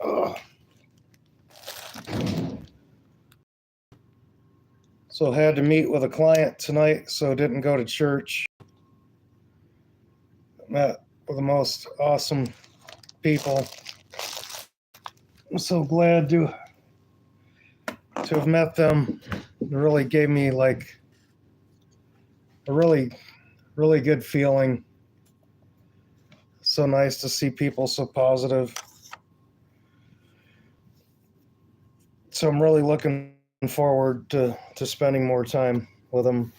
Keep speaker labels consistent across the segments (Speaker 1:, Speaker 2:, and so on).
Speaker 1: Ugh. So had to meet with a client tonight, so didn't go to church. Met with the most awesome people. I'm so glad to have met them. It really gave me like a really good feeling. So nice to see people so positive. So I'm really looking forward to spending more time with them.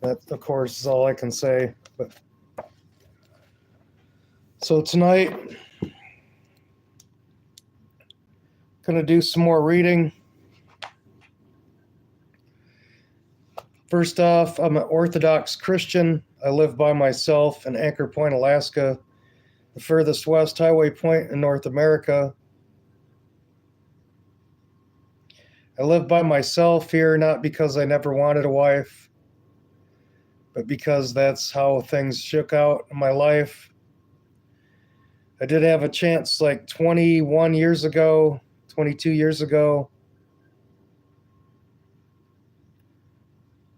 Speaker 1: That, of course, is all I can say. But so tonight, gonna do some more reading. First off, I'm an Orthodox Christian. I live by myself in Anchor Point, Alaska, the furthest west highway point in North America. I live by myself here not because I never wanted a wife, but because that's how things shook out in my life. I did have a chance like 21 years ago, 22 years ago,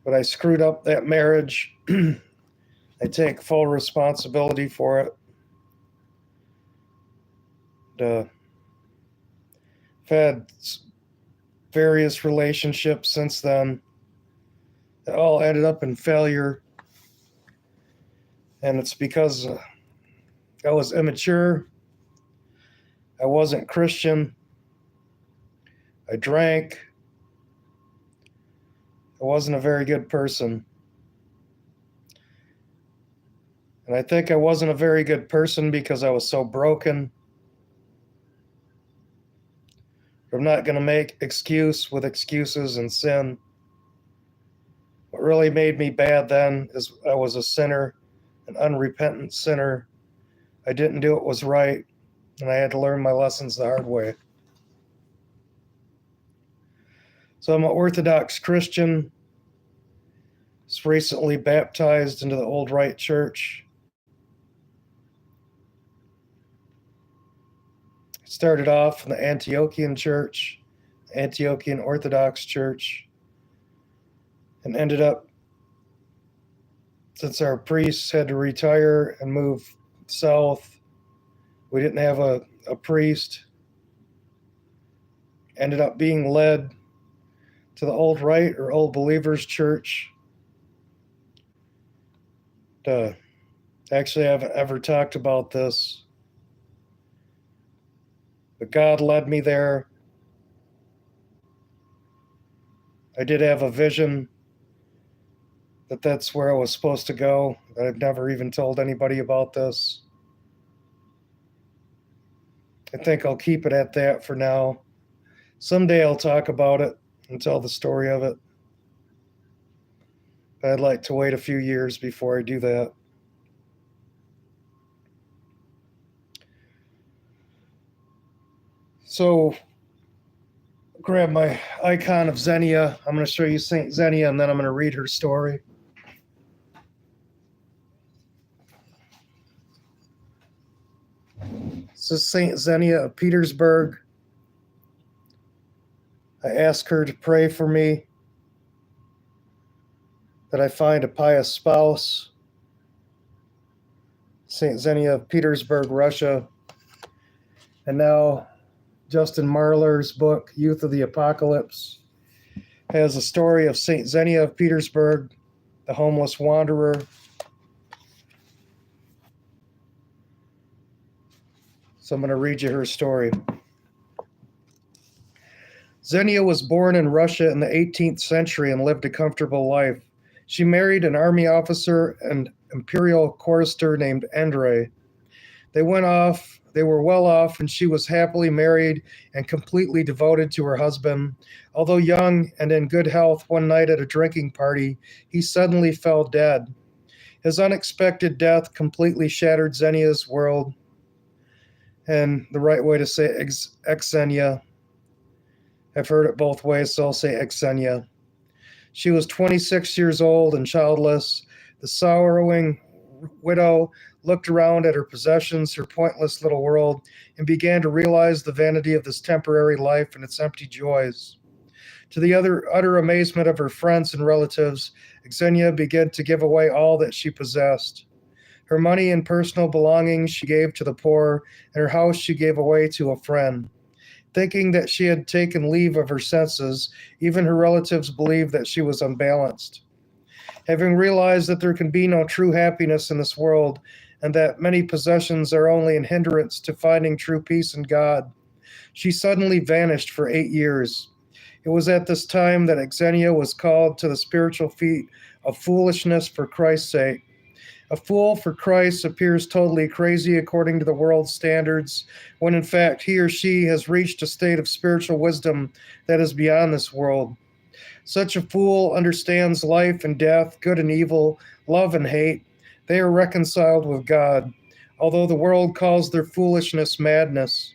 Speaker 1: but I screwed up that marriage. I take full responsibility for it. I've had various relationships since then that all ended up in failure. And it's because I was immature. I wasn't Christian. I drank. I wasn't a very good person. And I think I wasn't a very good person because I was so broken. I'm not going to make excuse with excuses and sin. What really made me bad then is I was a sinner, an unrepentant sinner. I didn't do what was right, and I had to learn my lessons the hard way. So I'm an Orthodox Christian. Was recently baptized into the Old Rite Church. Started off in the Antiochian Church, Antiochian Orthodox Church, and ended up, since our priests had to retire and move south, we didn't have a priest. Ended up being led to the Old Rite or Old Believers Church. Actually, I haven't ever talked about this, but God led me there. I did have a vision that that's where I was supposed to go. I've never even told anybody about this. I think I'll keep it at that for now. Someday I'll talk about it and tell the story of it. But I'd like to wait a few years before I do that. So, grab my icon of Xenia. I'm going to show you Saint Xenia, and then I'm going to read her story. This is Saint Xenia of Petersburg. I ask her to pray for me, that I find a pious spouse. Saint Xenia of Petersburg, Russia. And now Justin Marlar's book, Youth of the Apocalypse, has a story of Saint Xenia of Petersburg, the homeless wanderer. So I'm going to read you her story. Xenia was born in Russia in the 18th century and lived a comfortable life. She married an army officer and imperial chorister named Andrei. They were well off, and she was happily married and completely devoted to her husband. Although young and in good health, one night at a drinking party, he suddenly fell dead. His unexpected death completely shattered Xenia's world. And the right way to say Xenia. I've heard it both ways, so I'll say Xenia. She was 26 years old and childless. The sorrowing widow looked around at her possessions, her pointless little world, and began to realize the vanity of this temporary life and its empty joys. To the utter amazement of her friends and relatives, Xenia began to give away all that she possessed. Her money and personal belongings she gave to the poor, and her house she gave away to a friend. Thinking that she had taken leave of her senses, even her relatives believed that she was unbalanced. Having realized that there can be no true happiness in this world, and that many possessions are only an hindrance to finding true peace in God, she suddenly vanished for 8 years. It was at this time that Xenia was called to the spiritual feat of foolishness for Christ's sake. A fool for Christ appears totally crazy according to the world's standards, when in fact he or she has reached a state of spiritual wisdom that is beyond this world. Such a fool understands life and death, good and evil, love and hate. They are reconciled with God, although the world calls their foolishness madness.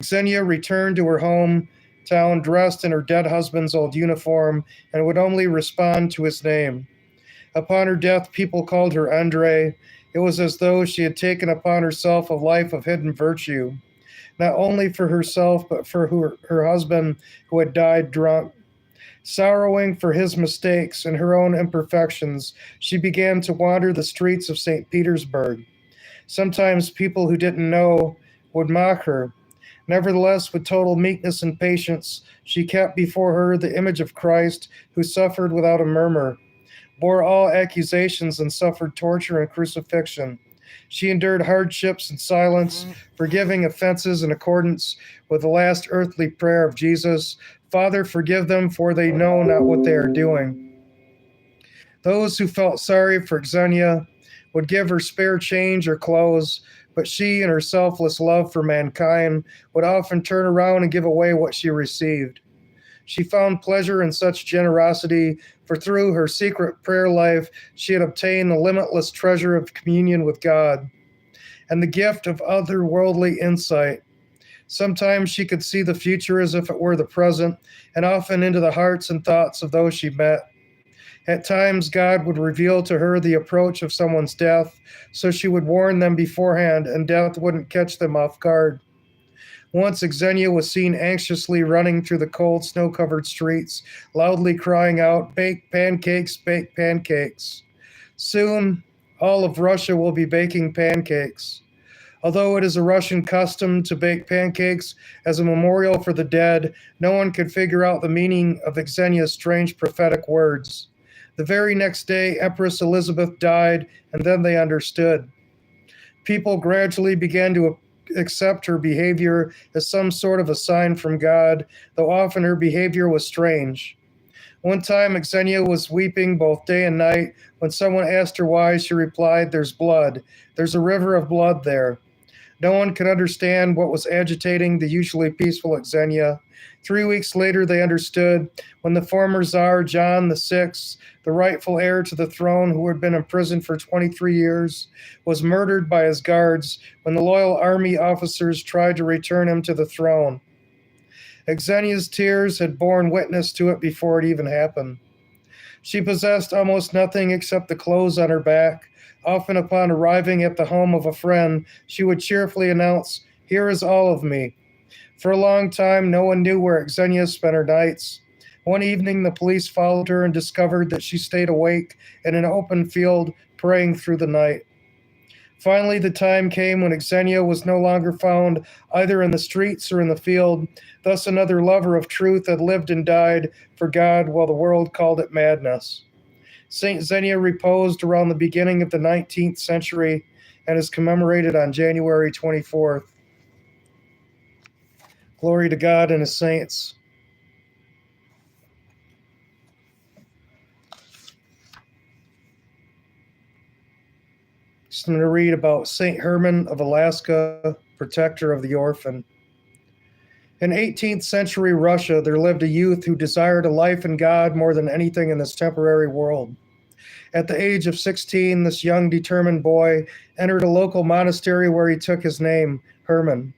Speaker 1: Xenia returned to her hometown dressed in her dead husband's old uniform and would only respond to his name. Upon her death, people called her Andre. It was as though she had taken upon herself a life of hidden virtue, not only for herself, but for her husband who had died drunk. Sorrowing for his mistakes and her own imperfections, she began to wander the streets of St. Petersburg. Sometimes people who didn't know would mock her. Nevertheless, with total meekness and patience, she kept before her the image of Christ, who suffered without a murmur, bore all accusations, and suffered torture and crucifixion. She endured hardships in silence, forgiving offenses in accordance with the last earthly prayer of Jesus, Father, forgive them, for they know not what they are doing. Those who felt sorry for Xenia would give her spare change or clothes, but she, in her selfless love for mankind, would often turn around and give away what she received. She found pleasure in such generosity, for through her secret prayer life, she had obtained the limitless treasure of communion with God and the gift of otherworldly insight. Sometimes she could see the future as if it were the present, and often into the hearts and thoughts of those she met. At times, God would reveal to her the approach of someone's death, so she would warn them beforehand, and death wouldn't catch them off guard. Once Xenia was seen anxiously running through the cold, snow-covered streets, loudly crying out, "Bake pancakes, bake pancakes." Soon, all of Russia will be baking pancakes. Although it is a Russian custom to bake pancakes as a memorial for the dead, no one could figure out the meaning of Xenia's strange prophetic words. The very next day, Empress Elizabeth died, and then they understood. People gradually began to accept her behavior as some sort of a sign from God, though often her behavior was strange. One time, Xenia was weeping both day and night. When someone asked her why, she replied, "There's blood. There's a river of blood there." No one could understand what was agitating the usually peaceful Xenia. 3 weeks later, they understood when the former Tsar John VI, the rightful heir to the throne who had been imprisoned for 23 years, was murdered by his guards when the loyal army officers tried to return him to the throne. Xenia's tears had borne witness to it before it even happened. She possessed almost nothing except the clothes on her back. Often upon arriving at the home of a friend, she would cheerfully announce, "Here is all of me." For a long time, no one knew where Xenia spent her nights. One evening, the police followed her and discovered that she stayed awake in an open field, praying through the night. Finally, the time came when Xenia was no longer found either in the streets or in the field. Thus, another lover of truth had lived and died for God while the world called it madness. Saint Xenia reposed around the beginning of the 19th century and is commemorated on January 24th. Glory to God and his saints. Just going to read about Saint Herman of Alaska, protector of the orphan. In 18th century Russia, there lived a youth who desired a life in God more than anything in this temporary world. At the age of 16, this young, determined boy entered a local monastery where he took his name, Herman.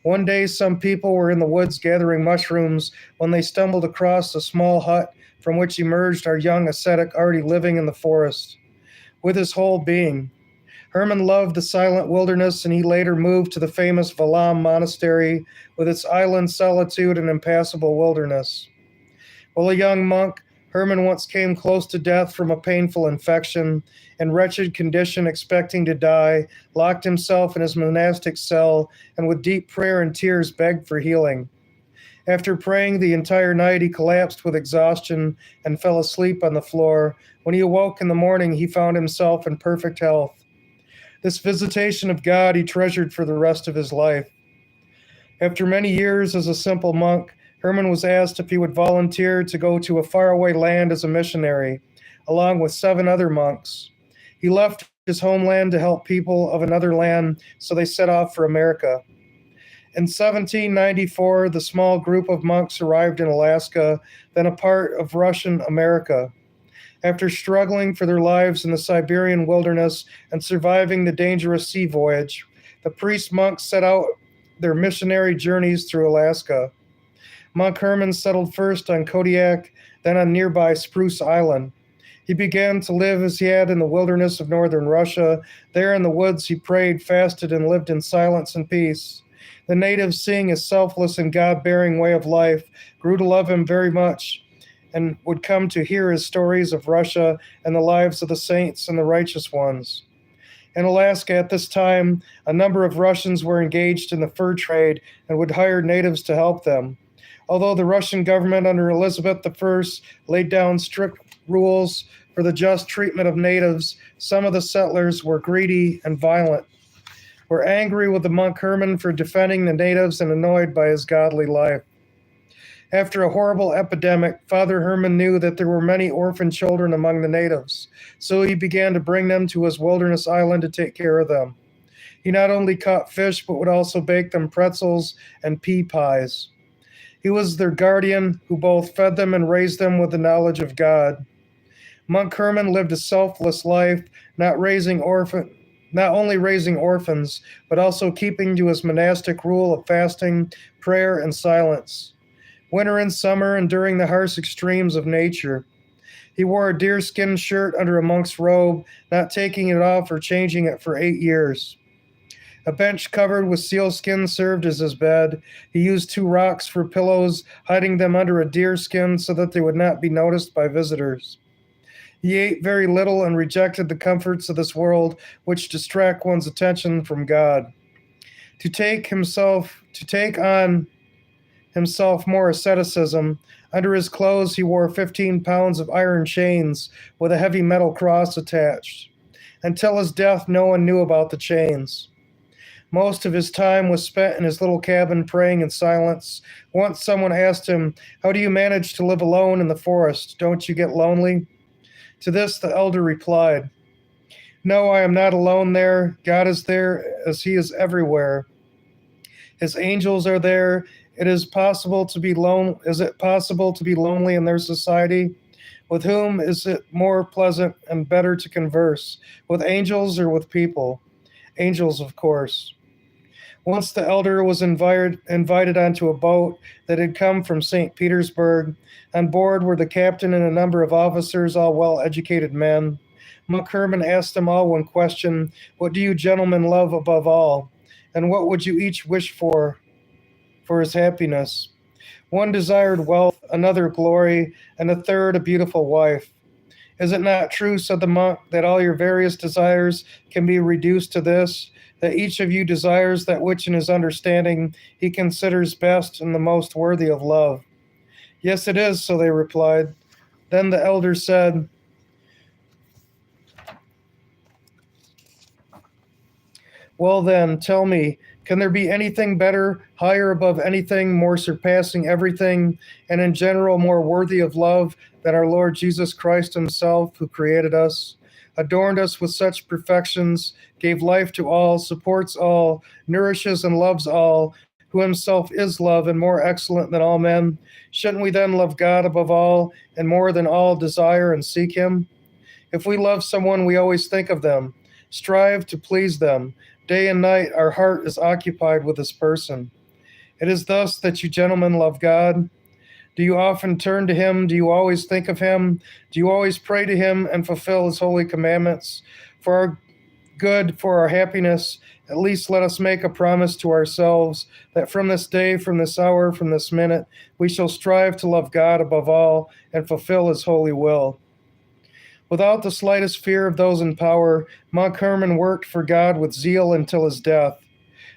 Speaker 1: One day, some people were in the woods gathering mushrooms when they stumbled across a small hut from which emerged our young ascetic already living in the forest. With his whole being, Hermann loved the silent wilderness, and he later moved to the famous Vallam monastery with its island solitude and impassable wilderness. While a young monk, Hermann once came close to death from a painful infection. In wretched condition, expecting to die, locked himself in his monastic cell, and with deep prayer and tears begged for healing. After praying the entire night, he collapsed with exhaustion and fell asleep on the floor. When he awoke in the morning, he found himself in perfect health. This visitation of God he treasured for the rest of his life. After many years as a simple monk, Hermann was asked if he would volunteer to go to a faraway land as a missionary, along with 7 other monks. He left his homeland to help people of another land, so they set off for America. In 1794, the small group of monks arrived in Alaska, then a part of Russian America. After struggling for their lives in the Siberian wilderness and surviving the dangerous sea voyage, the priest-monks set out their missionary journeys through Alaska. Monk Hermann settled first on Kodiak, then on nearby Spruce Island. He began to live as he had in the wilderness of northern Russia. There in the woods he prayed, fasted, and lived in silence and peace. The natives, seeing his selfless and God-bearing way of life, grew to love him very much and would come to hear his stories of Russia and the lives of the saints and the righteous ones. In Alaska at this time, a number of Russians were engaged in the fur trade and would hire natives to help them. Although the Russian government under Elizabeth I laid down strict rules for the just treatment of natives, some of the settlers were greedy and violent, were angry with the monk Hermann for defending the natives and annoyed by his godly life. After a horrible epidemic, Father Hermann knew that there were many orphan children among the natives, so he began to bring them to his wilderness island to take care of them. He not only caught fish, but would also bake them pretzels and pea pies. He was their guardian, who both fed them and raised them with the knowledge of God. Monk Hermann lived a selfless life, not only raising orphans, but also keeping to his monastic rule of fasting, prayer, and silence. Winter and summer, and during the harsh extremes of nature. He wore a deerskin shirt under a monk's robe, not taking it off or changing it for 8 years. A bench covered with sealskin served as his bed. He used 2 rocks for pillows, hiding them under a deerskin so that they would not be noticed by visitors. He ate very little and rejected the comforts of this world, which distract one's attention from God. To take on himself more asceticism, under his clothes he wore 15 pounds of iron chains with a heavy metal cross attached. Until his death, no one knew about the chains. Most of his time was spent in his little cabin praying in silence. Once someone asked him, "How do you manage to live alone in the forest? Don't you get lonely?" To this the elder replied, "No, I am not alone there. God is there as he is everywhere. His angels are there. Is it possible to be lonely in their society? With whom is it more pleasant and better to converse? With angels or with people? Angels, of course." Once the elder was invited onto a boat that had come from St. Petersburg. On board were the captain and a number of officers, all well-educated men. Monk Hermann asked them all one question: "What do you gentlemen love above all? And what would you each wish for his happiness?" One desired wealth, another glory, and a third a beautiful wife. "Is it not true," said the monk, "that all your various desires can be reduced to this, that each of you desires that which in his understanding he considers best and the most worthy of love?" "Yes, it is," so they replied. Then the elder said, "Well then, tell me, can there be anything better, higher above anything, more surpassing everything, and in general more worthy of love than our Lord Jesus Christ himself, who created us, adorned us with such perfections, gave life to all, supports all, nourishes and loves all, who himself is love and more excellent than all men? Shouldn't we then love God above all, and more than all desire and seek him? If we love someone, we always think of them, strive to please them. Day and night our heart is occupied with this person. It is thus that you gentlemen love God. Do you often turn to him? Do you always think of him? Do you always pray to him and fulfill his holy commandments? For our good for our happiness, at least let us make a promise to ourselves that from this day, from this hour, from this minute, we shall strive to love God above all and fulfill his holy will. Without the slightest fear of those in power, Monk Herman worked for God with zeal until his death.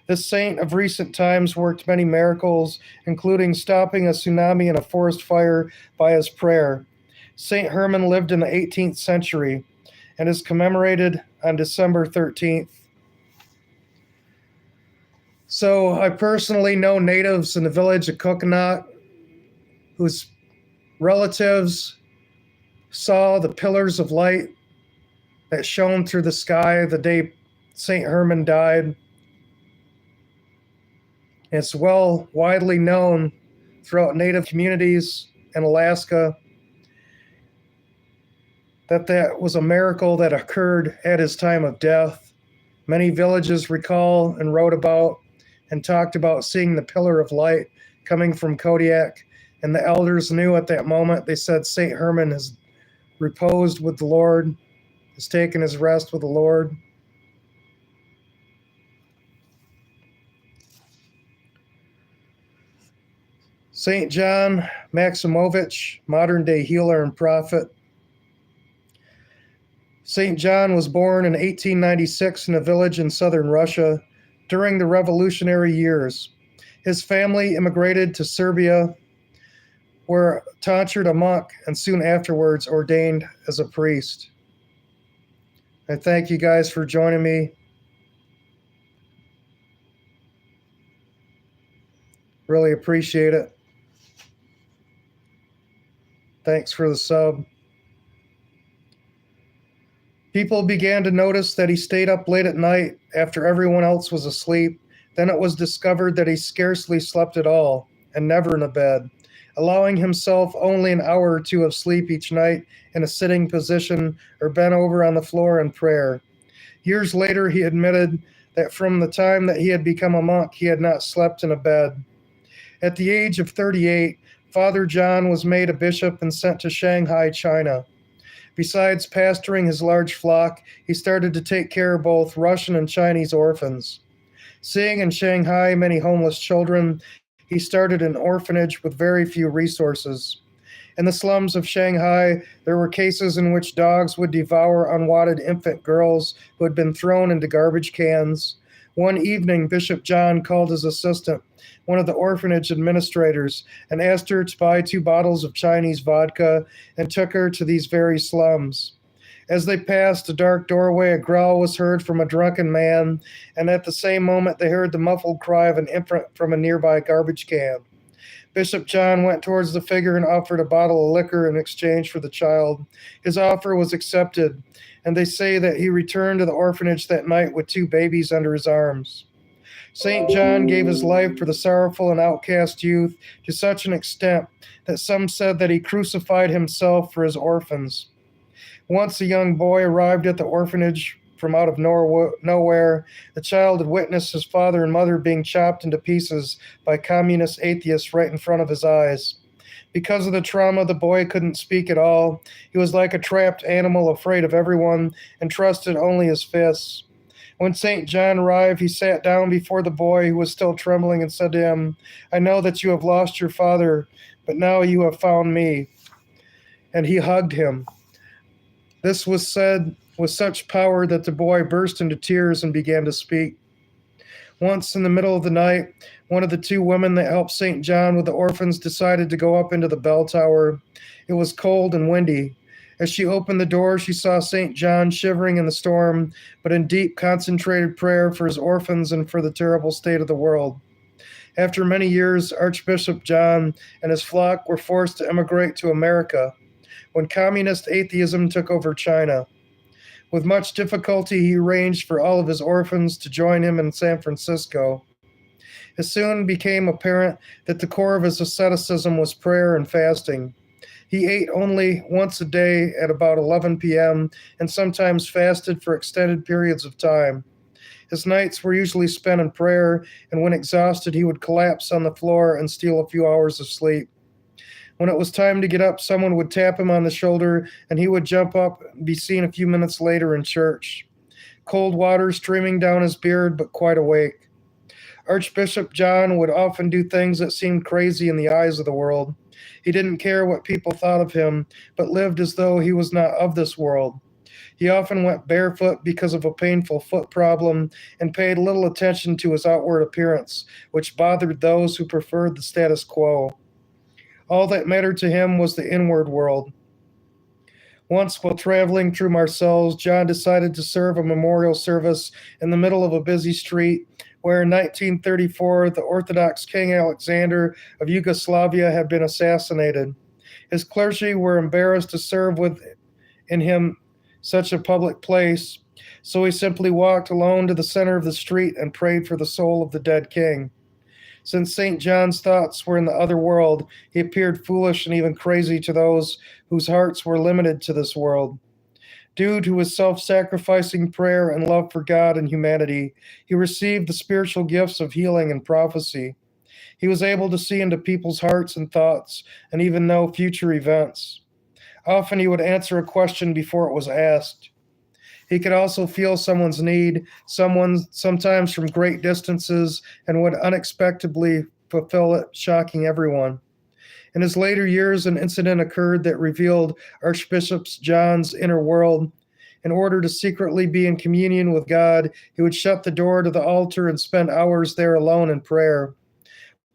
Speaker 1: This saint of recent times worked many miracles, including stopping a tsunami and a forest fire by his prayer. Saint Herman lived in the 18th century and is commemorated on December 13th. So I personally know natives in the village of Coconut whose relatives saw the pillars of light that shone through the sky the day St. Herman died. It's widely known throughout native communities in Alaska that was a miracle that occurred at his time of death. Many villages recall and wrote about and talked about seeing the pillar of light coming from Kodiak, and the elders knew at that moment. They said St. Herman has reposed with the Lord, has taken his rest with the Lord. St. John Maximovich, modern-day healer and prophet. St. John was born in 1896 in a village in southern Russia during the revolutionary years. His family immigrated to Serbia, where tonsured a monk and soon afterwards ordained as a priest. I thank you guys for joining me. Really appreciate it. Thanks for the sub. People began to notice that he stayed up late at night after everyone else was asleep. Then it was discovered that he scarcely slept at all and never in a bed, allowing himself only an hour or two of sleep each night in a sitting position or bent over on the floor in prayer. Years later, he admitted that from the time that he had become a monk, he had not slept in a bed. At the age of 38, Father John was made a bishop and sent to Shanghai, China. Besides pastoring his large flock, he started to take care of both Russian and Chinese orphans. Seeing in Shanghai many homeless children, he started an orphanage with very few resources. In the slums of Shanghai, there were cases in which dogs would devour unwanted infant girls who had been thrown into garbage cans. One evening, Bishop John called his assistant, one of the orphanage administrators, and asked her to buy 2 bottles of Chinese vodka and took her to these very slums. As they passed a dark doorway, a growl was heard from a drunken man, and at the same moment they heard the muffled cry of an infant from a nearby garbage can. Bishop John went towards the figure and offered a bottle of liquor in exchange for the child. His offer was accepted, and they say that he returned to the orphanage that night with 2 babies under his arms. St. John gave his life for the sorrowful and outcast youth to such an extent that some said that he crucified himself for his orphans. Once a young boy arrived at the orphanage from out of nowhere. The child had witnessed his father and mother being chopped into pieces by communist atheists right in front of his eyes. Because of the trauma, the boy couldn't speak at all. He was like a trapped animal, afraid of everyone, and trusted only his fists. When St. John arrived, he sat down before the boy, who was still trembling, and said to him, "I know that you have lost your father, but now you have found me." And he hugged him. This was said with such power that the boy burst into tears and began to speak. Once in the middle of the night, one of the 2 women that helped St. John with the orphans decided to go up into the bell tower. It was cold and windy. As she opened the door, she saw St. John shivering in the storm, but in deep, concentrated prayer for his orphans and for the terrible state of the world. After many years, Archbishop John and his flock were forced to emigrate to America when communist atheism took over China. With much difficulty, he arranged for all of his orphans to join him in San Francisco. It soon became apparent that the core of his asceticism was prayer and fasting. He ate only once a day at about 11 p.m. and sometimes fasted for extended periods of time. His nights were usually spent in prayer, and when exhausted, he would collapse on the floor and steal a few hours of sleep. When it was time to get up, someone would tap him on the shoulder, and he would jump up and be seen a few minutes later in church. cold water streaming down his beard, but quite awake. Archbishop John would often do things that seemed crazy in the eyes of the world. He didn't care what people thought of him, but lived as though he was not of this world. He often went barefoot because of a painful foot problem and paid little attention to his outward appearance, which bothered those who preferred the status quo. All that mattered to him was the inward world. Once, while traveling through Marseilles, John decided to serve a memorial service in the middle of a busy street where in 1934 the Orthodox King Alexander of Yugoslavia had been assassinated. His clergy were embarrassed to serve in him such a public place, so he simply walked alone to the center of the street and prayed for the soul of the dead king. Since St. John's thoughts were in the other world, he appeared foolish and even crazy to those whose hearts were limited to this world. Due to his self-sacrificing prayer and love for God and humanity, he received the spiritual gifts of healing and prophecy. He was able to see into people's hearts and thoughts and even know future events. Often he would answer a question before it was asked. He could also feel someone's need, sometimes from great distances, and would unexpectedly fulfill it, shocking everyone. In his later years, an incident occurred that revealed Archbishop John's inner world. In order to secretly be in communion with God, he would shut the door to the altar and spend hours there alone in prayer.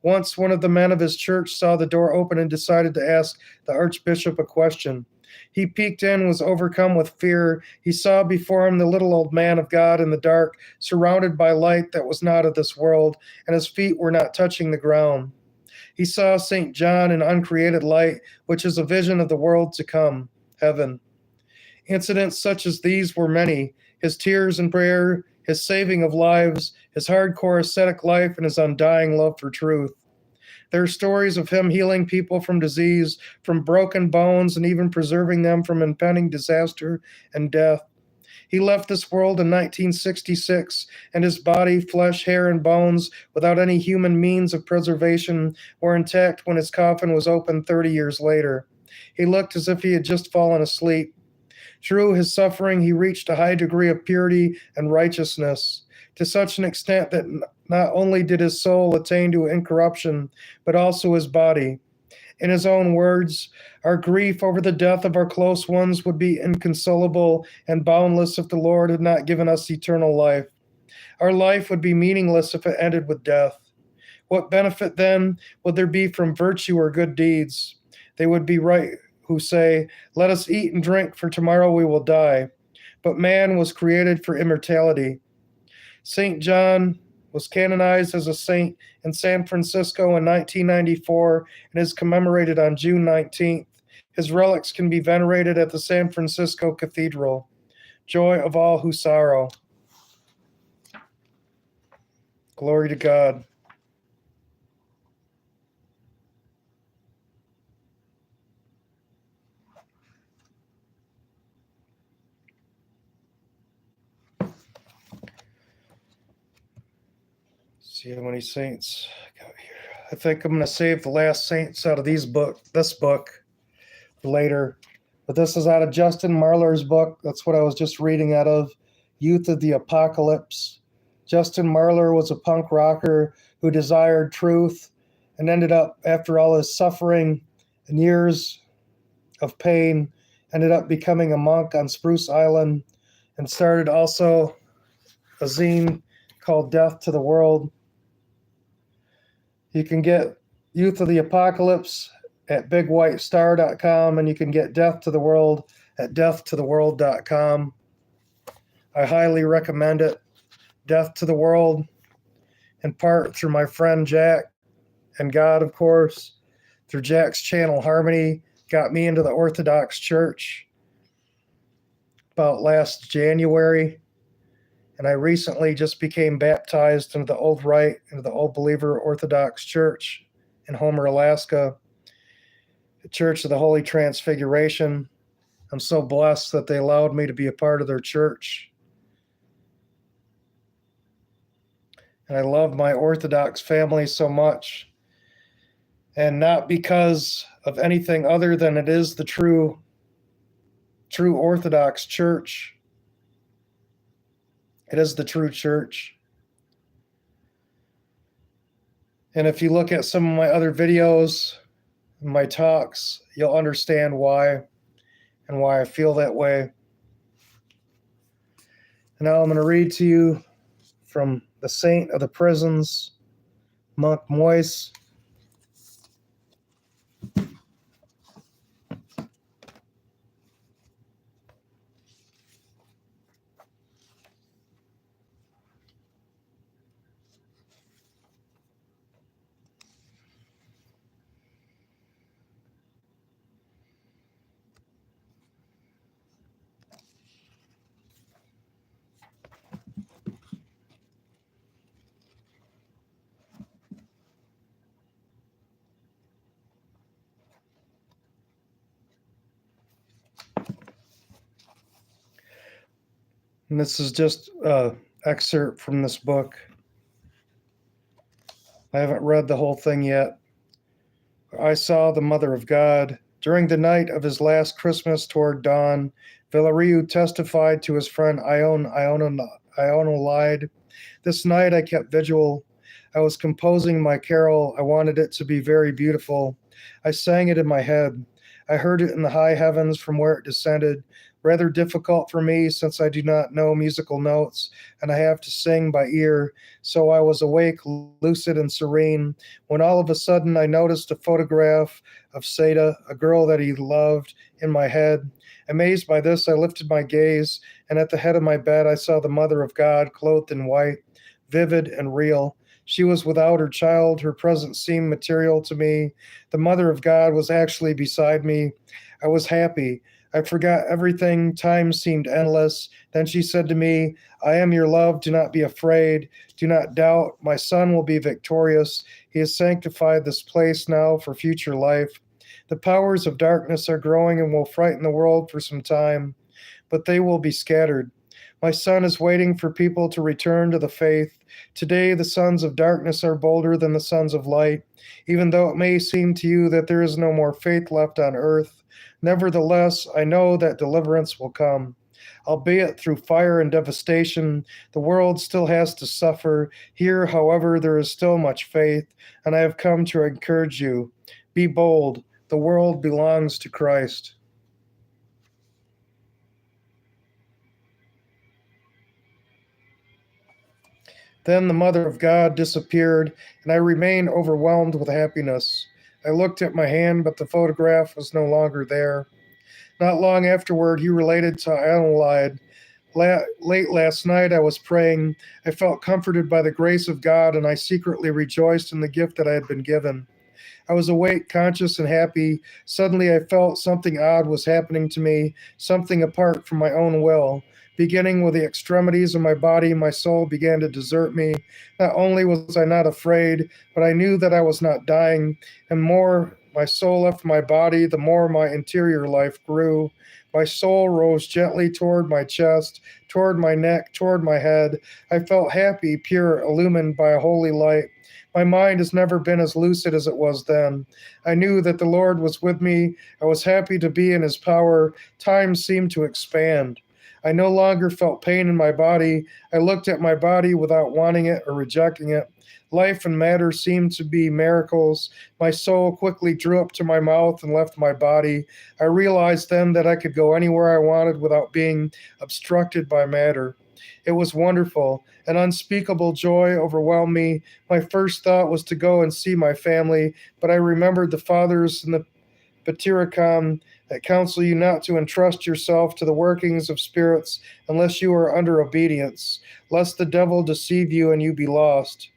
Speaker 1: Once, one of the men of his church saw the door open and decided to ask the archbishop a question. He peeked in and was overcome with fear. He saw before him the little old man of God in the dark, surrounded by light that was not of this world, and his feet were not touching the ground. He saw St. John in uncreated light, which is a vision of the world to come, heaven. Incidents such as these were many: his tears and prayer, his saving of lives, his hardcore ascetic life, and his undying love for truth. There are stories of him healing people from disease, from broken bones, and even preserving them from impending disaster and death. He left this world in 1966, and his body, flesh, hair, and bones, without any human means of preservation, were intact when his coffin was opened 30 years later. He looked as if he had just fallen asleep. Through his suffering, he reached a high degree of purity and righteousness, to such an extent that not only did his soul attain to incorruption, but also his body. In his own words, our grief over the death of our close ones would be inconsolable and boundless if the Lord had not given us eternal life. Our life would be meaningless if it ended with death. What benefit then would there be from virtue or good deeds? They would be right who say, "Let us eat and drink, for tomorrow we will die." But man was created for immortality. St. John was canonized as a saint in San Francisco in 1994 and is commemorated on June 19th. His relics can be venerated at the San Francisco Cathedral. Joy of all who sorrow. Glory to God. See how many saints I got here. I think I'm going to save the last saints out of this book for later. But this is out of Justin Marlar's book. That's what I was just reading out of, Youth of the Apocalypse. Justin Marlar was a punk rocker who desired truth and ended up, after all his suffering and years of pain, ended up becoming a monk on Spruce Island and started also a zine called Death to the World. You can get Youth of the Apocalypse at bigwhitestar.com, and you can get Death to the World at deathtotheworld.com. I highly recommend it. Death to the World, in part through my friend Jack and God, of course, through Jack's channel Harmony, got me into the Orthodox Church about last January. And I recently just became baptized into the Old Rite, into the Old Believer Orthodox Church in Homer, Alaska, the Church of the Holy Transfiguration. I'm so blessed that they allowed me to be a part of their church. And I love my Orthodox family so much. And not because of anything other than it is the true Orthodox Church. It is the true church. And if you look at some of my other videos, my talks, you'll understand why and why I feel that way. And now I'm going to read to you from the Saint of the Prisons, Monk Moise. And this is just an excerpt from this book. I haven't read the whole thing yet. I saw the Mother of God. During the night of his last Christmas toward dawn, Villarreal testified to his friend Ionolide. This night I kept vigil. I was composing my carol. I wanted it to be very beautiful. I sang it in my head. I heard it in the high heavens from where it descended. Rather difficult for me since I do not know musical notes and I have to sing by ear. So I was awake, lucid, and serene when all of a sudden I noticed a photograph of Seda, a girl that he loved, in my head. Amazed by this, I lifted my gaze, and at the head of my bed I saw the Mother of God, clothed in white, vivid and real. She was without her child. Her presence seemed material to me. The Mother of God was actually beside me. I was happy. I forgot everything. Time seemed endless. Then she said to me, I am your love. Do not be afraid. Do not doubt. My son will be victorious. He has sanctified this place now for future life. The powers of darkness are growing and will frighten the world for some time, but they will be scattered. My son is waiting for people to return to the faith. Today, the sons of darkness are bolder than the sons of light. Even though it may seem to you that there is no more faith left on earth, nevertheless, I know that deliverance will come. Albeit through fire and devastation, the world still has to suffer. Here, however, there is still much faith, and I have come to encourage you. Be bold. The world belongs to Christ. Then the Mother of God disappeared, and I remained overwhelmed with happiness. I looked at my hand, but the photograph was no longer there. Not long afterward, he related to Adelaide. Late last night, I was praying. I felt comforted by the grace of God, and I secretly rejoiced in the gift that I had been given. I was awake, conscious, and happy. Suddenly, I felt something odd was happening to me, something apart from my own will. Beginning with the extremities of my body, my soul began to desert me. Not only was I not afraid, but I knew that I was not dying. And more my soul left my body, the more my interior life grew. My soul rose gently toward my chest, toward my neck, toward my head. I felt happy, pure, illumined by a holy light. My mind has never been as lucid as it was then. I knew that the Lord was with me. I was happy to be in his power. Time seemed to expand. I no longer felt pain in my body. I looked at my body without wanting it or rejecting it. Life and matter seemed to be miracles. My soul quickly drew up to my mouth and left my body. I realized then that I could go anywhere I wanted without being obstructed by matter. It was wonderful. An unspeakable joy overwhelmed me. My first thought was to go and see my family, but I remembered the fathers in the Patiricam that counsel you not to entrust yourself to the workings of spirits unless you are under obedience, lest the devil deceive you and you be lost.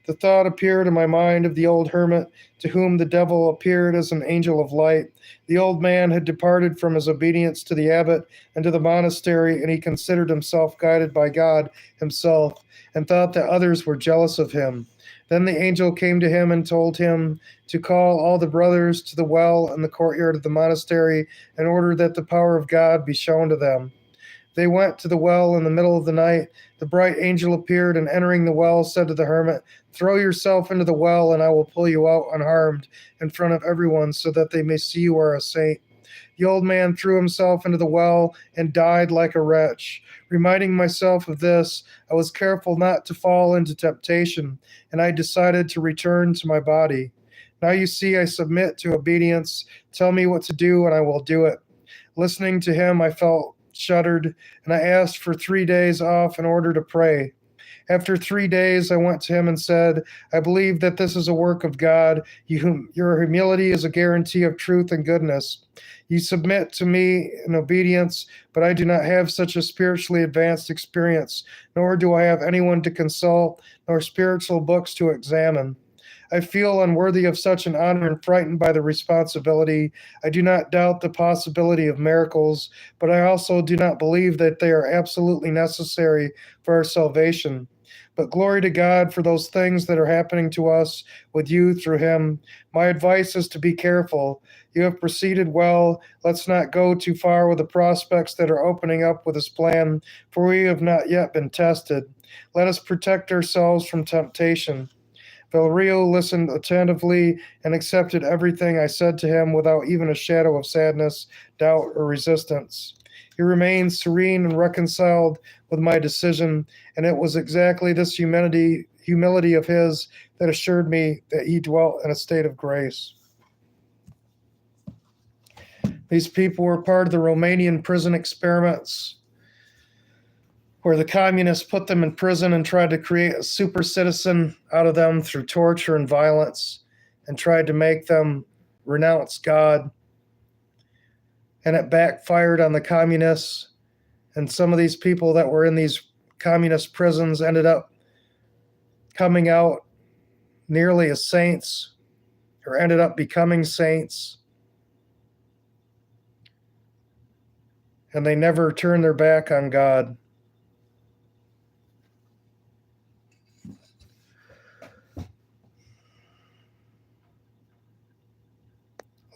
Speaker 1: The thought appeared in my mind of the old hermit to whom the devil appeared as an angel of light. The old man had departed from his obedience to the abbot and to the monastery, and he considered himself guided by God himself and thought that others were jealous of him. Then the angel came to him and told him to call all the brothers to the well in the courtyard of the monastery in order that the power of God be shown to them. They went to the well in the middle of the night. The bright angel appeared and entering the well said to the hermit, Throw yourself into the well and I will pull you out unharmed in front of everyone so that they may see you are a saint. The old man threw himself into the well and died like a wretch. Reminding myself of this, I was careful not to fall into temptation, and I decided to return to my body. Now you see, I submit to obedience. Tell me what to do, and I will do it. Listening to him, I felt shuddered, and I asked for 3 days off in order to pray. After 3 days, I went to him and said, I believe that this is a work of God. Your humility is a guarantee of truth and goodness. You submit to me in obedience, but I do not have such a spiritually advanced experience, nor do I have anyone to consult, nor spiritual books to examine. I feel unworthy of such an honor and frightened by the responsibility. I do not doubt the possibility of miracles, but I also do not believe that they are absolutely necessary for our salvation. But glory to God for those things that are happening to us with you through him. My advice is to be careful. You have proceeded well. Let's not go too far with the prospects that are opening up with his plan, for we have not yet been tested. Let us protect ourselves from temptation. Villarreal listened attentively and accepted everything I said to him without even a shadow of sadness, doubt, or resistance. He remained serene and reconciled with my decision, and it was exactly this humility of his that assured me that he dwelt in a state of grace. These people were part of the Romanian prison experiments, where the communists put them in prison and tried to create a super citizen out of them through torture and violence, and tried to make them renounce God. And it backfired on the communists. And some of these people that were in these communist prisons ended up coming out nearly as saints, or ended up becoming saints. And they never turned their back on God.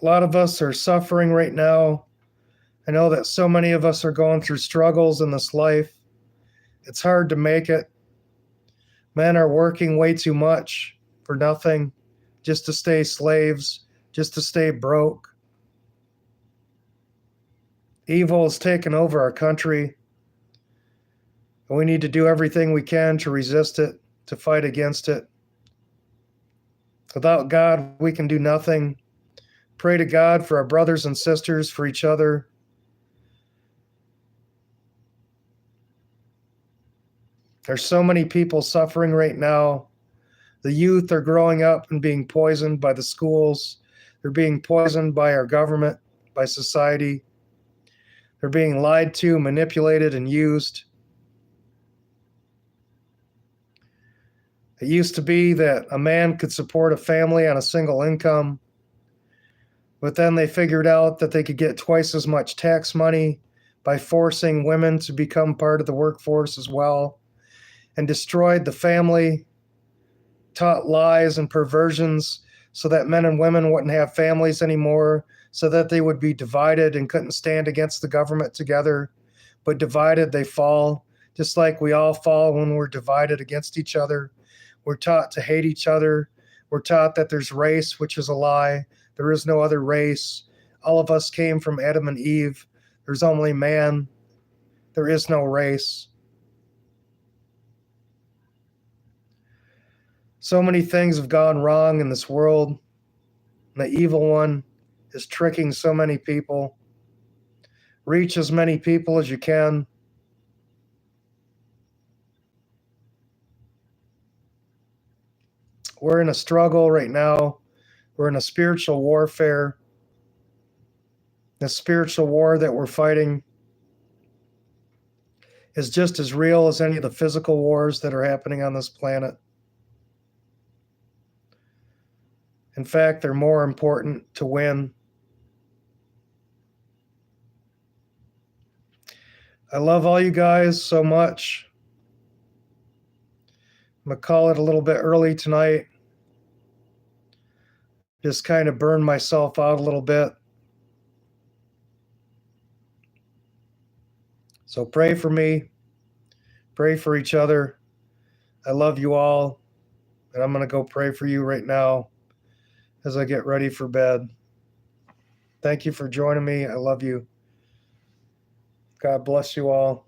Speaker 1: A lot of us are suffering right now. I know that so many of us are going through struggles in this life. It's hard to make it. Men are working way too much for nothing, just to stay slaves, just to stay broke. Evil has taken over our country, and we need to do everything we can to resist it, to fight against it. Without God, we can do nothing. Pray to God for our brothers and sisters, for each other. There's so many people suffering right now. The youth are growing up and being poisoned by the schools. They're being poisoned by our government, by society. They're being lied to, manipulated, and used. It used to be that a man could support a family on a single income, but then they figured out that they could get twice as much tax money by forcing women to become part of the workforce as well, and destroyed the family, taught lies and perversions so that men and women wouldn't have families anymore, so that they would be divided and couldn't stand against the government together. But divided, they fall, just like we all fall when we're divided against each other. We're taught to hate each other. We're taught that there's race, which is a lie. There is no other race. All of us came from Adam and Eve. There's only man. There is no race. So many things have gone wrong in this world. The evil one is tricking so many people. Reach as many people as you can. We're in a struggle right now. We're in a spiritual warfare. The spiritual war that we're fighting is just as real as any of the physical wars that are happening on this planet. In fact, they're more important to win. I love all you guys so much. I'm going to call it a little bit early tonight. Just kind of burn myself out a little bit. So pray for me. Pray for each other. I love you all. And I'm going to go pray for you right now as I get ready for bed. Thank you for joining me. I love you. God bless you all.